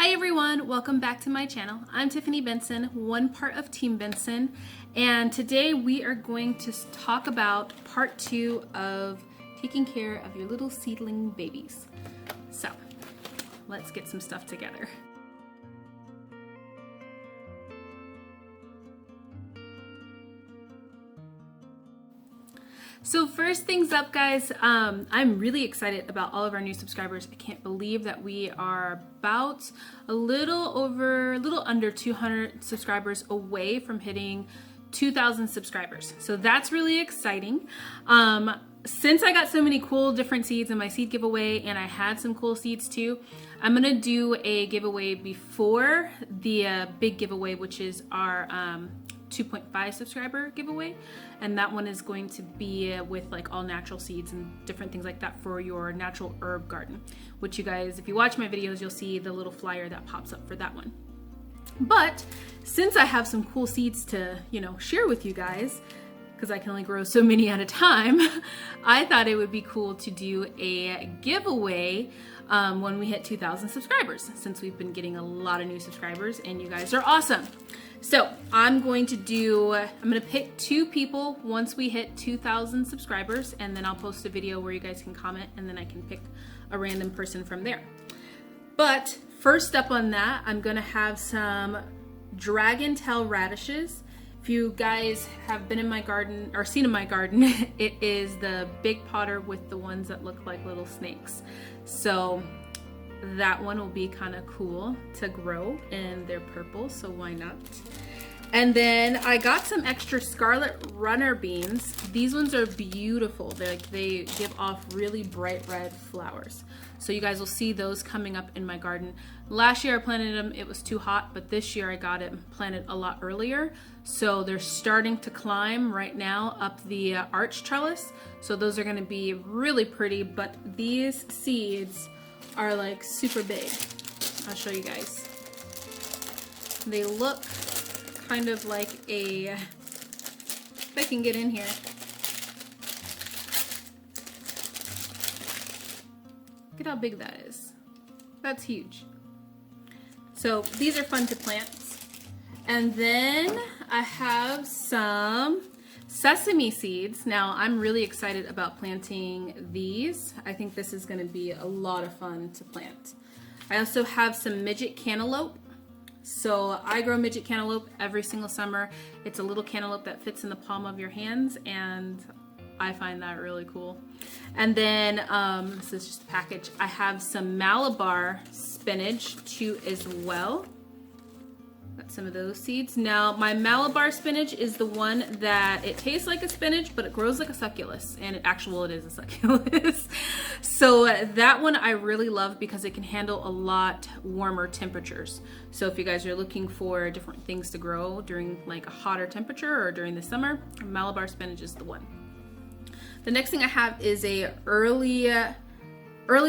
Hi everyone, welcome back to my channel. I'm Tiffany Benson, one part of Team Benson, and today we are going to talk about part 2 of taking care of your little seedling babies. So, let's get some stuff together. So first things up, guys, I'm really excited about all of our new subscribers. I can't believe that we are about a little under 200 subscribers away from hitting 2,000 subscribers. So that's really exciting. Since I got so many cool different seeds in my seed giveaway, and I had some cool seeds too, I'm gonna do a giveaway before the big giveaway, which is our 2.5 subscriber giveaway, and that one is going to be with like all natural seeds and different things like that for your natural herb garden, which you guys, if you watch my videos, you'll see the little flyer that pops up for that one. But since I have some cool seeds to, share with you guys, because I can only grow so many at a time, I thought it would be cool to do a giveaway when we hit 2,000 subscribers, since we've been getting a lot of new subscribers and you guys are awesome. So I'm going to pick 2 people once we hit 2,000 subscribers, and then I'll post a video where you guys can comment, and then I can pick a random person from there. But first up on that, I'm gonna have some dragon tail radishes. If you guys have been in my garden or seen in my garden, it is the big potter with the ones that look like little snakes. So that one will be kind of cool to grow, and they're purple, so why not? And then I got some extra scarlet runner beans. These ones are beautiful. They give off really bright red flowers. So you guys will see those coming up in my garden. Last year I planted them, it was too hot, but this year I got it planted a lot earlier. So they're starting to climb right now up the arch trellis. So those are gonna be really pretty, but these seeds are like super big. I'll show you guys. They look kind of like if I can get in here. Look at how big that is. That's huge. So these are fun to plant. And then I have some sesame seeds. Now I'm really excited about planting these. I think this is going to be a lot of fun to plant. I also have some midget cantaloupe. So I grow midget cantaloupe every single summer. It's a little cantaloupe that fits in the palm of your hands, and I find that really cool. And then this is just a package. I have some Malabar spinach too as well. Got some of those seeds. Now my Malabar spinach is the one that it tastes like a spinach, but it grows like a succulus, and it is a succulus. So that one I really love because it can handle a lot warmer temperatures. So if you guys are looking for different things to grow during like a hotter temperature or during the summer, Malabar spinach is the one. The next thing I have is a early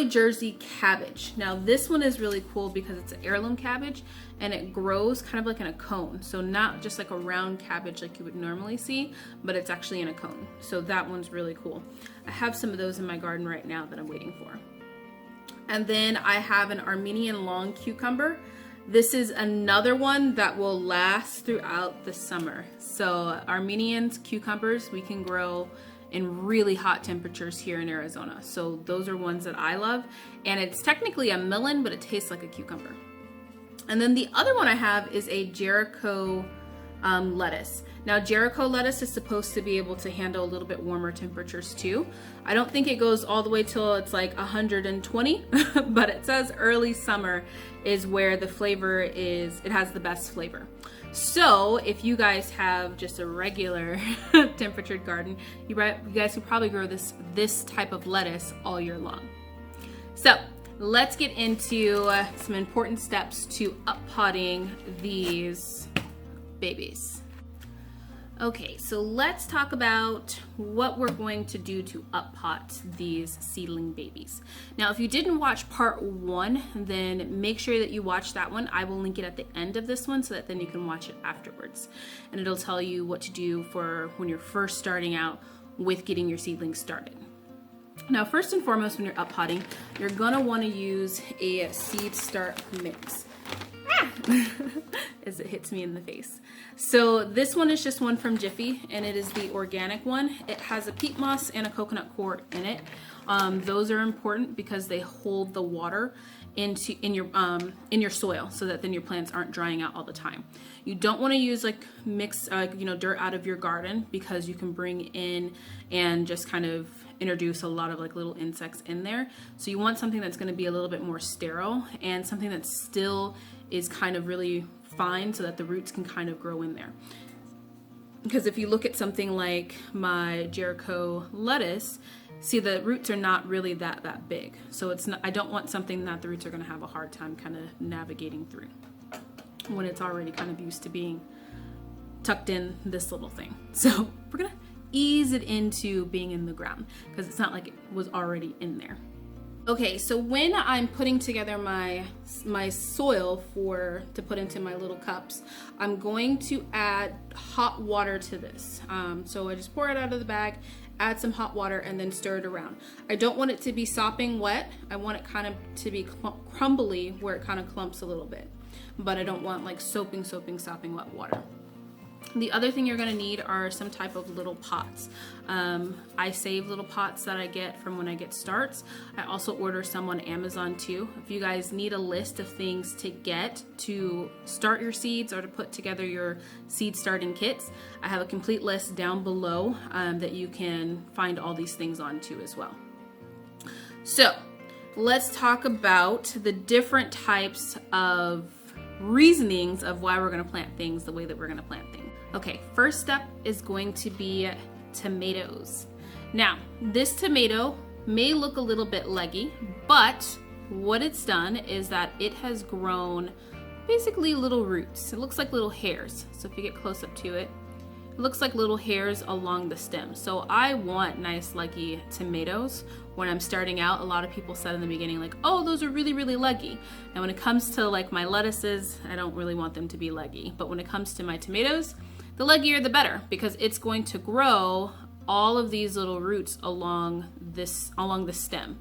Jersey cabbage. Now this one is really cool because it's an heirloom cabbage, and it grows kind of like in a cone. So not just like a round cabbage like you would normally see, but it's actually in a cone. So that one's really cool. I have some of those in my garden right now that I'm waiting for. And then I have an Armenian long cucumber. This is another one that will last throughout the summer. So Armenian cucumbers we can grow in really hot temperatures here in Arizona. So those are ones that I love. And it's technically a melon, but it tastes like a cucumber. And then the other one I have is a Jericho lettuce. Now Jericho lettuce is supposed to be able to handle a little bit warmer temperatures too. I don't think it goes all the way till it's like 120, but it says early summer is where the flavor is, it has the best flavor. So if you guys have just a regular temperatured garden, you guys can probably grow this type of lettuce all year long. So let's get into some important steps to up-potting these babies. Okay, so let's talk about what we're going to do to up-pot these seedling babies. Now, if you didn't watch part 1, then make sure that you watch that one. I will link it at the end of this one so that then you can watch it afterwards. And it'll tell you what to do for when you're first starting out with getting your seedlings started. Now, first and foremost, when you're up potting, you're gonna wanna use a seed start mix. as it hits me in the face. So this one is just one from Jiffy, and it is the organic one. It has a peat moss and a coconut coir in it. Those are important because they hold the water in your soil, so that then your plants aren't drying out all the time. You don't want to use like mix dirt out of your garden, because you can bring in and just kind of introduce a lot of like little insects in there. So you want something that's going to be a little bit more sterile, and something that still is kind of really fine, so that the roots can kind of grow in there. Because if you look at something like my Jericho lettuce, see, the roots are not really that big. So it's not, I don't want something that the roots are going to have a hard time kind of navigating through when it's already kind of used to being tucked in this little thing. So we're going to ease it into being in the ground, because it's not like it was already in there. Okay, so when I'm putting together my soil to put into my little cups, I'm going to add hot water to this. So I just pour it out of the bag, add some hot water, and then stir it around. I don't want it to be sopping wet. I want it kind of to be crumbly, where it kind of clumps a little bit. But I don't want like sopping wet water. The other thing you're going to need are some type of little pots. I save little pots that I get from when I get starts. I also order some on Amazon too. If you guys need a list of things to get to start your seeds or to put together your seed starting kits, I have a complete list down below that you can find all these things on too as well. So let's talk about the different types of reasonings of why we're going to plant things the way that we're going to plant things. Okay, first step is going to be tomatoes. Now, this tomato may look a little bit leggy, but what it's done is that it has grown basically little roots. It looks like little hairs. So if you get close up to it, it looks like little hairs along the stem. So I want nice leggy tomatoes. When I'm starting out, a lot of people said in the beginning like, oh, those are really leggy. And when it comes to like my lettuces, I don't really want them to be leggy. But when it comes to my tomatoes, the leggier the better, because it's going to grow all of these little roots along the stem.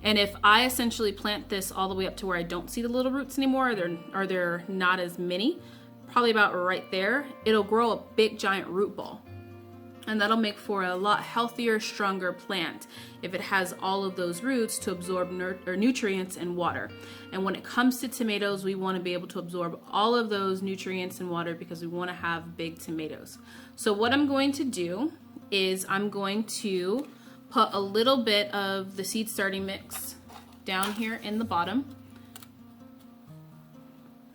And if I essentially plant this all the way up to where I don't see the little roots anymore, or they're not as many, probably about right there, it'll grow a big giant root ball. And that'll make for a lot healthier, stronger plant if it has all of those roots to absorb nutrients and water. And when it comes to tomatoes, we want to be able to absorb all of those nutrients and water, because we want to have big tomatoes. So what I'm going to do is I'm going to put a little bit of the seed starting mix down here in the bottom.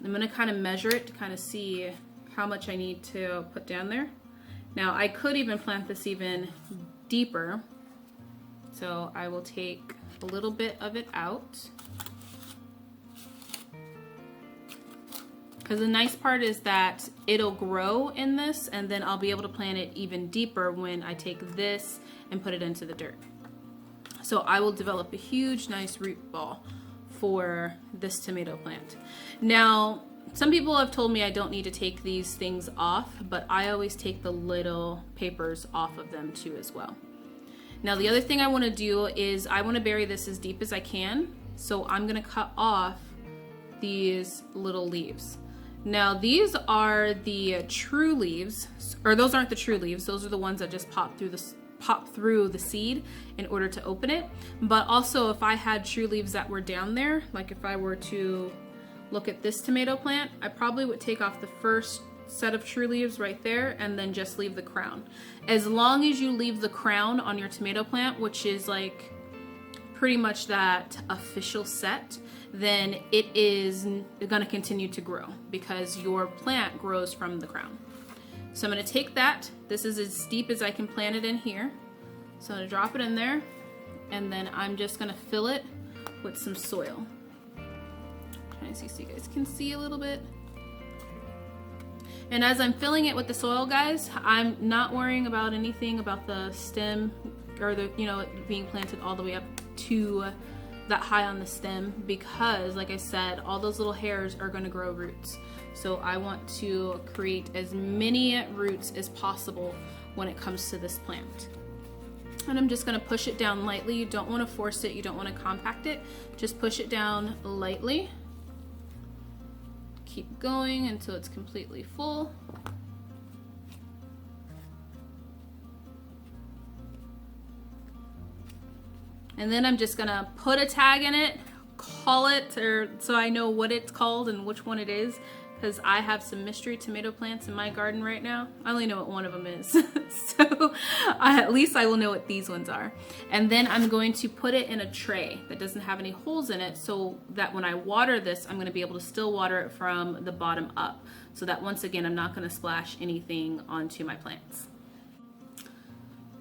I'm going to kind of measure it to kind of see how much I need to put down there. Now I could even plant this even deeper, so I will take a little bit of it out. Because the nice part is that it'll grow in this, and then I'll be able to plant it even deeper when I take this and put it into the dirt. So I will develop a huge nice root ball for this tomato plant. Now, some people have told me I don't need to take these things off, but I always take the little papers off of them too as well. Now the other thing I want to do is I want to bury this as deep as I can, so I'm going to cut off these little leaves. Now these are the true leaves, or those aren't the true leaves, those are the ones that just pop through the seed in order to open it. But also if I had true leaves that were down there, like if I were to look at this tomato plant, I probably would take off the first set of true leaves right there and then just leave the crown. As long as you leave the crown on your tomato plant, which is like pretty much that official set, then it is going to continue to grow, because your plant grows from the crown. So I'm going to take that. This is as deep as I can plant it in here. So I'm going to drop it in there, and then I'm just going to fill it with some soil. Trying to see so you guys can see a little bit. And as I'm filling it with the soil, guys, I'm not worrying about anything about the stem or the, it being planted all the way up to that high on the stem, because like I said, all those little hairs are going to grow roots. So I want to create as many roots as possible when it comes to this plant. And I'm just going to push it down lightly. You don't want to force it, you don't want to compact it, just push it down lightly. keep going until it's completely full. And then I'm just gonna put a tag in it, call it, or so I know what it's called and which one it is, because I have some mystery tomato plants in my garden right now. I only know what one of them is. So at least I will know what these ones are. And then I'm going to put it in a tray that doesn't have any holes in it, so that when I water this, I'm gonna be able to still water it from the bottom up, so that once again, I'm not gonna splash anything onto my plants.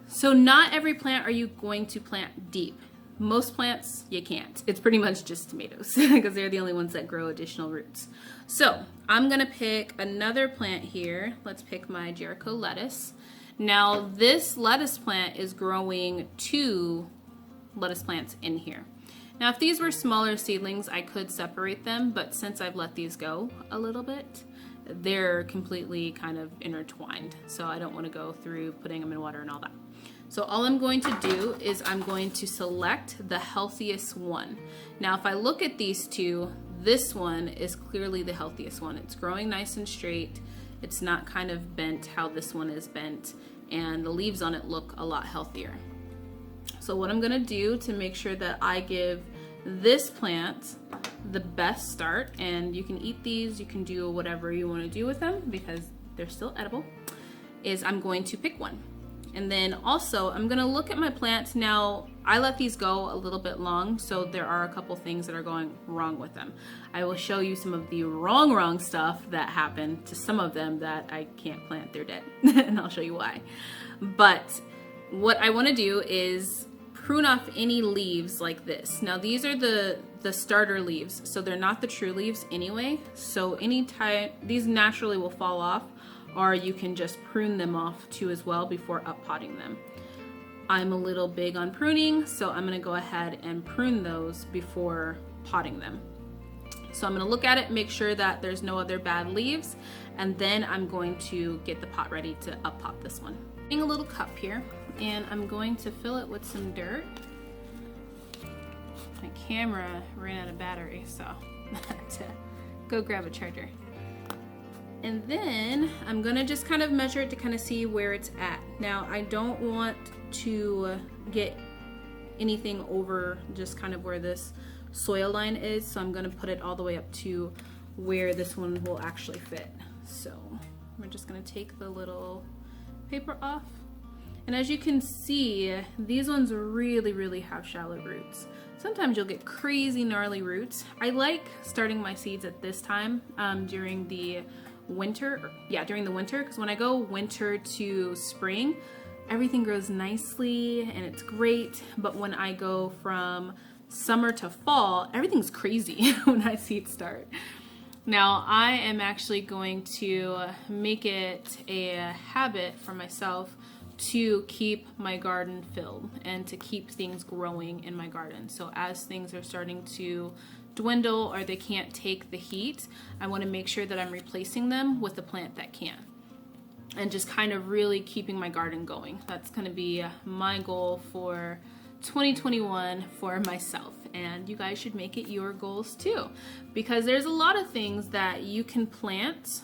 So not every plant are you going to plant deep. Most plants, you can't. It's pretty much just tomatoes because they're the only ones that grow additional roots. So I'm gonna pick another plant here. Let's pick my Jericho lettuce. Now this lettuce plant is growing 2 lettuce plants in here. Now if these were smaller seedlings, I could separate them, but since I've let these go a little bit, they're completely kind of intertwined. So I don't wanna go through putting them in water and all that. So all I'm going to do is I'm going to select the healthiest one. Now if I look at these two, this one is clearly the healthiest one. It's growing nice and straight. It's not kind of bent how this one is bent, and the leaves on it look a lot healthier. So what I'm gonna do to make sure that I give this plant the best start, and you can eat these, you can do whatever you wanna do with them because they're still edible, is I'm going to pick one. And then also I'm gonna look at my plants. Now I let these go a little bit long, so there are a couple things that are going wrong with them. I will show you some of the wrong stuff that happened to some of them that I can't plant, they're dead. And I'll show you why. But what I wanna do is prune off any leaves like this. Now these are the starter leaves, so they're not the true leaves anyway. So anytime, these naturally will fall off, or you can just prune them off too as well before up potting them. I'm a little big on pruning, so I'm gonna go ahead and prune those before potting them. So I'm gonna look at it, make sure that there's no other bad leaves, and then I'm going to get the pot ready to up pot this one. I'm getting a little cup here, and I'm going to fill it with some dirt. My camera ran out of battery, so I had to go grab a charger. And then I'm gonna just kind of measure it to kind of see where it's at. Now I don't want to get anything over just kind of where this soil line is, so I'm gonna put it all the way up to where this one will actually fit. So we're just gonna take the little paper off. And as you can see, these ones really have shallow roots. Sometimes you'll get crazy gnarly roots. I like starting my seeds at this time during the winter, because when I go winter to spring, everything grows nicely and it's great. But when I go from summer to fall, everything's crazy when I see it start. Now I am actually going to make it a habit for myself to keep my garden filled and to keep things growing in my garden. So as things are starting to dwindle or they can't take the heat, I want to make sure that I'm replacing them with a plant that can, and just kind of really keeping my garden going. That's going to be my goal for 2021 for myself, and you guys should make it your goals too, because there's a lot of things that you can plant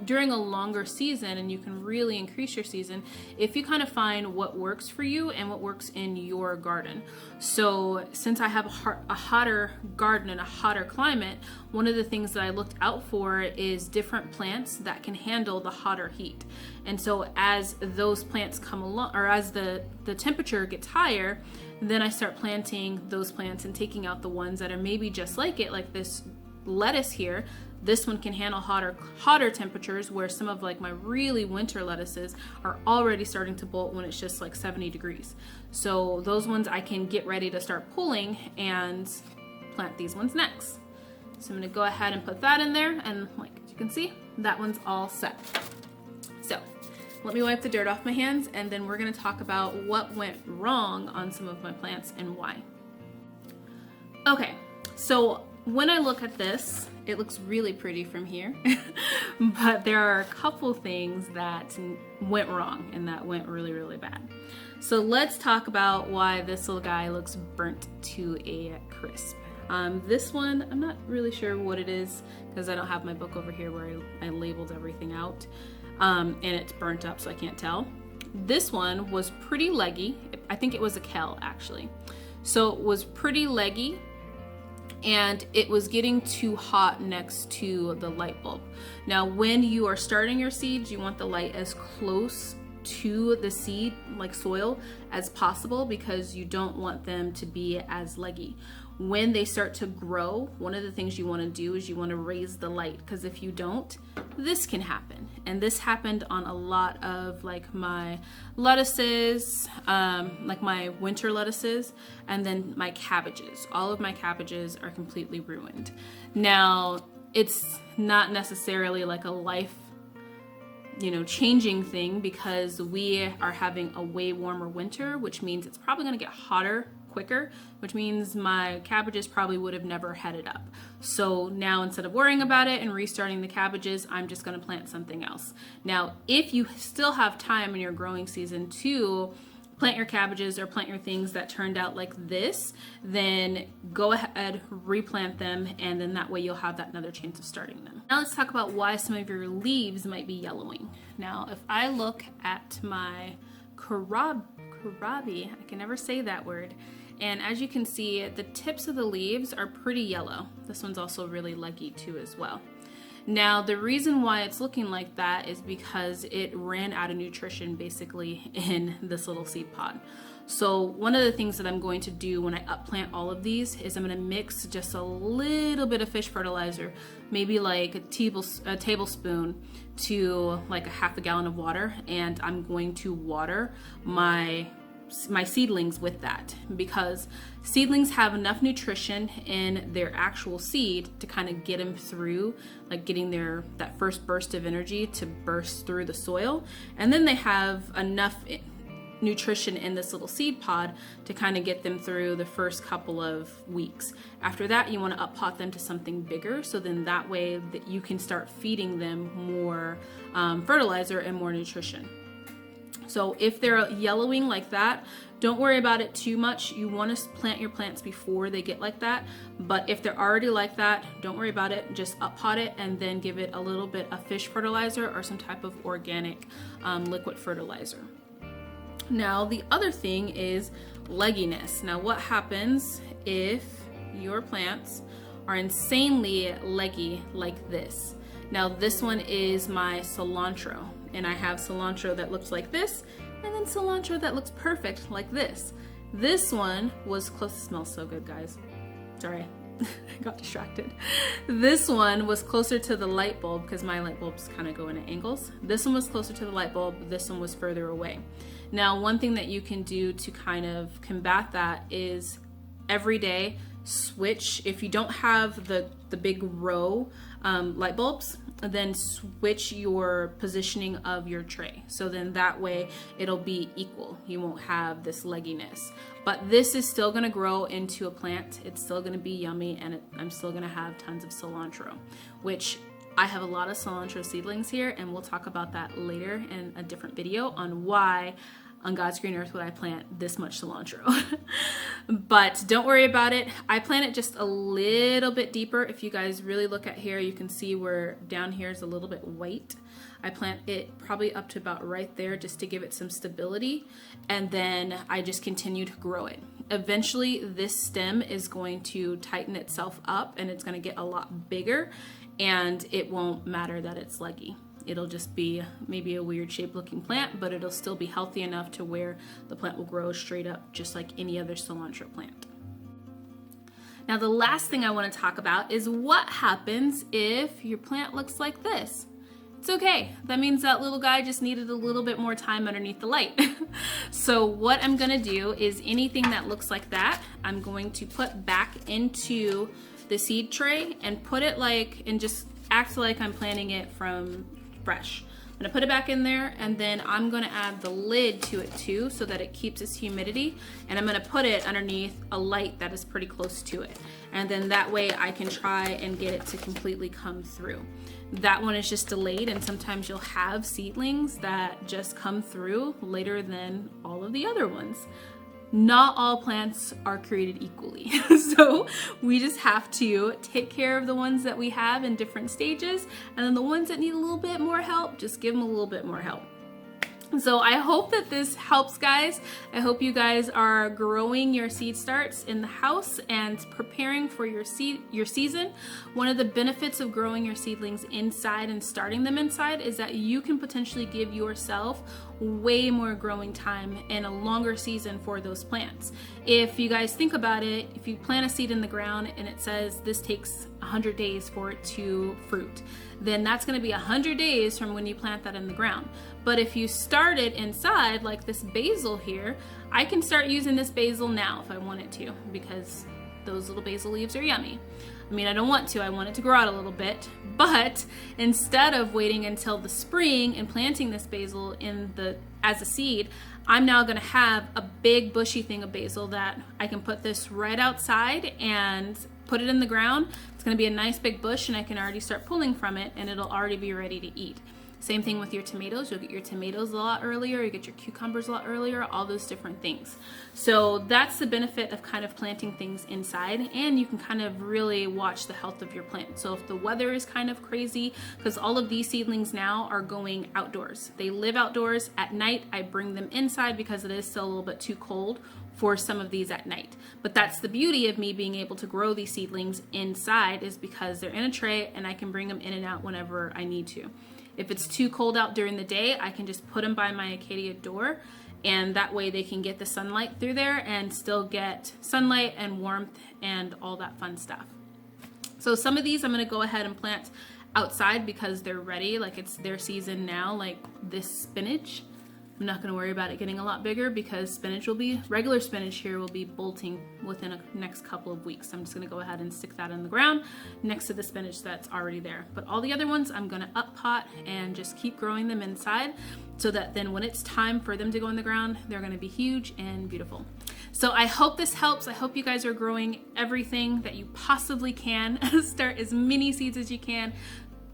during a longer season, and you can really increase your season if you kind of find what works for you and what works in your garden. So since I have a hotter garden and a hotter climate, one of the things that I looked out for is different plants that can handle the hotter heat. And so as those plants come along, or as the temperature gets higher, then I start planting those plants and taking out the ones that are maybe just like it, like this lettuce here. This one can handle hotter temperatures, where some of like my really winter lettuces are already starting to bolt when it's just like 70 degrees. So those ones I can get ready to start pulling and plant these ones next. So I'm gonna go ahead and put that in there, and like you can see, that one's all set. So let me wipe the dirt off my hands, and then we're gonna talk about what went wrong on some of my plants and why. Okay, so when I look at this, it looks really pretty from here, but there are a couple things that went wrong and that went really bad. So let's talk about why this little guy looks burnt to a crisp. This one, I'm not really sure what it is because I don't have my book over here where I labeled everything out. And it's burnt up, so I can't tell. This one was pretty leggy. I think it was a kale, actually. So it was pretty leggy, and it was getting too hot next to the light bulb. Now, when you are starting your seeds, you want the light as close to the seed, like soil, as possible, because you don't want them to be as leggy. When they start to grow, one of the things you want to do is you want to raise the light, because if you don't, this can happen. And this happened on a lot of like my lettuces, like my winter lettuces, and then my cabbages. All of my cabbages are completely ruined. Now, it's not necessarily like a life, changing thing, because we are having a way warmer winter, which means it's probably going to get hotter quicker, which means my cabbages probably would have never headed up. So now, instead of worrying about it and restarting the cabbages, I'm just going to plant something else. Now, if you still have time in your growing season to plant your cabbages or plant your things that turned out like this, then go ahead, replant them, and then that way you'll have that another chance of starting them. Now let's talk about why some of your leaves might be yellowing. Now, if I look at my kohlrabi, I can never say that word, and as you can see, the tips of the leaves are pretty yellow. This one's also really leggy too as well. Now, the reason why it's looking like that is because it ran out of nutrition basically in this little seed pod. So one of the things that I'm going to do when I upplant all of these is I'm going to mix just a little bit of fish fertilizer, maybe like a tablespoon to like a half a gallon of water, and I'm going to water my seedlings with that, because seedlings have enough nutrition in their actual seed to kind of get them through, like getting that first burst of energy to burst through the soil, and then they have enough nutrition in this little seed pod to kind of get them through the first couple of weeks. After that, you want to up pot them to something bigger, so then that way that you can start feeding them more fertilizer and more nutrition. So if they're yellowing like that, don't worry about it too much. You want to plant your plants before they get like that. But if they're already like that, don't worry about it. Just up pot it and then give it a little bit of fish fertilizer or some type of organic liquid fertilizer. Now, the other thing is legginess. Now, what happens if your plants are insanely leggy like this? Now, this one is my cilantro. And I have cilantro that looks like this, and then cilantro that looks perfect like this. This one was close. It smells so good, guys. Sorry, I got distracted. This one was closer to the light bulb because my light bulbs kind of go in at angles. This one was closer to the light bulb. This one was further away. Now, one thing that you can do to kind of combat that is every day switch. If you don't have the big row light bulbs, then switch your positioning of your tray. So then that way it'll be equal. You won't have this legginess. But this is still gonna grow into a plant. It's still gonna be yummy, and I'm still gonna have tons of cilantro, which I have a lot of cilantro seedlings here, and we'll talk about that later in a different video on why on God's green earth would I plant this much cilantro. But don't worry about it. I plant it just a little bit deeper. If you guys really look at here, you can see where down here is a little bit white. I plant it probably up to about right there just to give it some stability, and then I just continue to grow it. Eventually this stem is going to tighten itself up and it's going to get a lot bigger, and it won't matter that it's leggy. It'll just be maybe a weird shaped looking plant, but it'll still be healthy enough to where the plant will grow straight up just like any other cilantro plant. Now, the last thing I want to talk about is what happens if your plant looks like this. It's okay. That means that little guy just needed a little bit more time underneath the light. So what I'm gonna do is anything that looks like that, I'm going to put back into the seed tray and put it and just act like I'm planting it from fresh. I'm gonna put it back in there, and then I'm gonna add the lid to it too so that it keeps its humidity, and I'm gonna put it underneath a light that is pretty close to it, and then that way I can try and get it to completely come through. That one is just delayed, and sometimes you'll have seedlings that just come through later than all of the other ones. not all plants are created equally. So we just have to take care of the ones that we have in different stages, and then the ones that need a little bit more help, just give them a little bit more help. So I hope that this helps, guys. I hope you guys are growing your seed starts in the house and preparing for your season. One of the benefits of growing your seedlings inside and starting them inside is that you can potentially give yourself way more growing time and a longer season for those plants. If you guys think about it, if you plant a seed in the ground and it says this takes 100 days for it to fruit, then that's going to be 100 days from when you plant that in the ground. But if you start it inside, like this basil here, I can start using this basil now if I wanted to, because those little basil leaves are yummy. I mean, I don't want to, I want it to grow out a little bit, but instead of waiting until the spring and planting this basil as a seed, I'm now gonna have a big bushy thing of basil that I can put this right outside and put it in the ground. It's gonna be a nice big bush, and I can already start pulling from it, and it'll already be ready to eat. Same thing with your tomatoes. You'll get your tomatoes a lot earlier, you get your cucumbers a lot earlier, all those different things. So that's the benefit of kind of planting things inside, and you can kind of really watch the health of your plant. So if the weather is kind of crazy, because all of these seedlings now are going outdoors. They live outdoors. At night, I bring them inside because it is still a little bit too cold for some of these at night. But that's the beauty of me being able to grow these seedlings inside, is because they're in a tray and I can bring them in and out whenever I need to. If it's too cold out during the day, I can just put them by my Acacia door, and that way they can get the sunlight through there and still get sunlight and warmth and all that fun stuff. So some of these I'm gonna go ahead and plant outside because they're ready, like it's their season now, like this spinach. I'm not going to worry about it getting a lot bigger because regular spinach here will be bolting within the next couple of weeks. I'm just going to go ahead and stick that in the ground next to the spinach that's already there. But all the other ones I'm going to up pot and just keep growing them inside, so that then when it's time for them to go in the ground, they're going to be huge and beautiful. So I hope this helps. I hope you guys are growing everything that you possibly can. Start as many seeds as you can.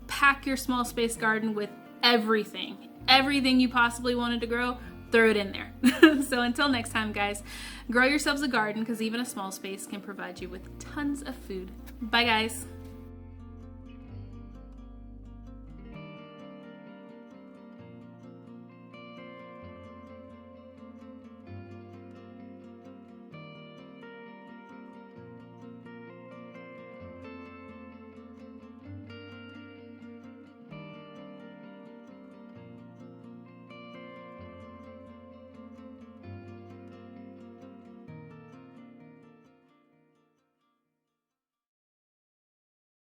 Pack your small space garden with everything. Everything you possibly wanted to grow, throw it in there. So until next time, guys, grow yourselves a garden, because even a small space can provide you with tons of food. Bye, guys.